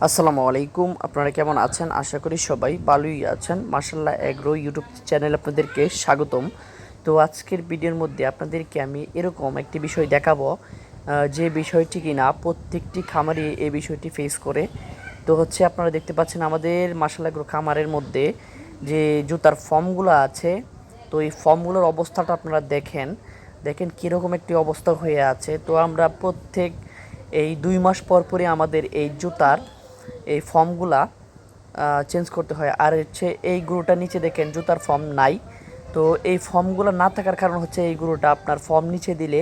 আসসালামু আলাইকুম। আপনারা কেমন আছেন? আশা করি সবাই ভালোই আছেন। মাশাআল্লাহ এগ্রো ইউটিউব চ্যানেল আপনাদেরকে স্বাগতম। তো আজকের ভিডিওর মধ্যে আপনাদেরকে আমি এরকম একটি বিষয় দেখাবো, যে বিষয়টি কিনা প্রত্যেকটি খামারি এই বিষয়টি ফেস করে। তো হচ্ছে আপনারা দেখতে পাচ্ছেন আমাদের মাশাআল্লাহ এগ্রো খামারের মধ্যে যে জুতার ফর্মগুলো আছে। তো এই ফর্মগুলোর অবস্থাটা আপনারা দেখেন দেখেন কীরকম একটি অবস্থা হয়ে আছে। তো আমরা প্রত্যেক এই 2 মাস পর পরই আমাদের এই জুতার এই ফর্মগুলা চেঞ্জ করতে হয়। আর হচ্ছে এই গুঁড়োটা নিচে দেখেন জুতার ফর্ম নাই। তো এই ফর্মগুলো না থাকার কারণ হচ্ছে এই গুঁড়োটা আপনার ফর্ম নিচে দিলে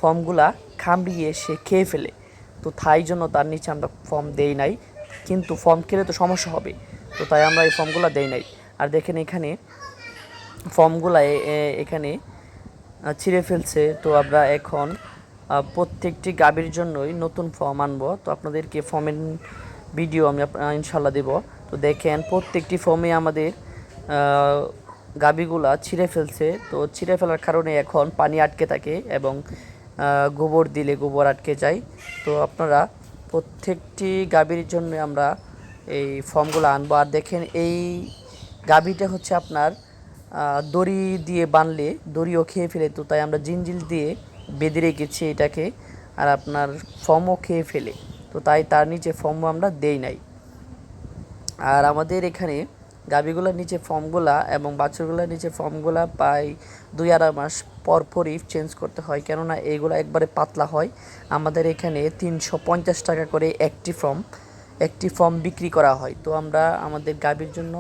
ফর্মগুলা খামড়িয়ে সে খেয়ে ফেলে। তো তাই জন্য তার নিচে আমরা ফর্ম দেই নাই, কিন্তু ফর্ম খেলে তো সমস্যা হবে, তো তাই আমরা এই ফর্মগুলো দেই নাই। আর দেখেন এখানে ফর্মগুলা এখানে ছিঁড়ে ফেলছে। তো আমরা এখন প্রত্যেকটি গাভীর জন্যই নতুন ফর্ম আনবো। তো আপনাদেরকে ফর্মের ভিডিও আমি ইনশাল্লাহ দেব। তো দেখেন প্রত্যেকটি ফর্মে আমাদের গাভীগুলা ছিঁড়ে ফেলছে। তো ছিঁড়ে ফেলার কারণে এখন পানি আটকে থাকে এবং গোবর দিলে গোবর আটকে যায়। তো আপনারা প্রত্যেকটি গাভীর জন্য আমরা এই ফর্মগুলো আনবো। আর দেখেন এই গাভীটা হচ্ছে আপনার দড়ি দিয়ে বানলে দড়িও খেয়ে ফেলে, তো তাই আমরা জিনজিল দিয়ে বেঁধে রেখেছি এটাকে। আর আপনার ফর্মও খেয়ে ফেলে, তো তাই তার নিচে ফর্মও আমরা দেই নাই। আর আমাদের এখানে গাভীগুলোর নিচে ফর্মগুলা এবং বাছুরগুলোর নিচে ফর্মগুলা প্রায় 2-2.5 মাস পর পরই চেঞ্জ করতে হয়, কেননা এইগুলো একবারে পাতলা হয়। আমাদের এখানে 350 টাকা করে একটি ফর্ম বিক্রি করা হয়। তো আমরা আমাদের গাভীর জন্য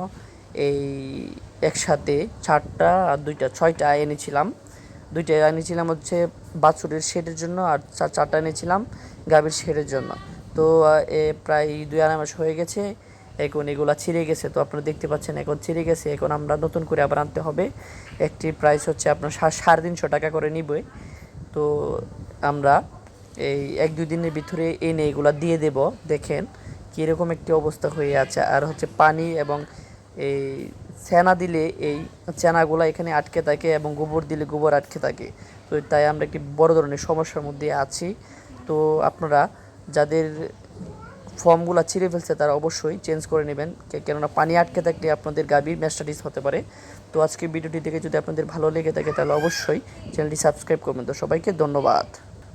এই একসাথে 4টা আর 2টা 6টা এনেছিলাম। 2টা এনেছিলাম হচ্ছে বাছুরের শেডের জন্য, আর 4টা এনেছিলাম গাভীর শেডের জন্য। তো প্রায় 2-2.5 মাস হয়ে গেছে। এখন এগুলো ছিঁড়ে গেছে, তো আপনারা দেখতে পাচ্ছেন এখন ছিঁড়ে গেছে। এখন আমরা নতুন করে আবার আনতে হবে। একটি প্রাইস হচ্ছে আপনার 350 টাকা করে নিবে। তো আমরা এই 1-2 দিনের ভিতরে এনে এগুলা দিয়ে দেব। দেখেন কীরকম একটি অবস্থা হয়ে আছে। আর হচ্ছে পানি এবং এই ছানা দিলে এই ছানাগুলো এখানে আটকে থাকে এবং গোবর দিলে গোবর আটকে থাকে। তো তাই আমরা একটি বড় ধরনের সমস্যার মধ্যে আছি। তো আপনারা যাদের ফর্মগুলো ছিঁড়ে ফেলছে তারা অবশ্যই চেঞ্জ করে নেবেন, কেননা পানি আটকে থাকলে আপনাদের গাভীর ম্যাস্টাইটিস হতে পারে। তো আজকে ভিডিওটি দেখে যদি আপনাদের ভালো লেগে থাকে তাহলে অবশ্যই চ্যানেলটি সাবস্ক্রাইব করবেন। তো সবাইকে ধন্যবাদ।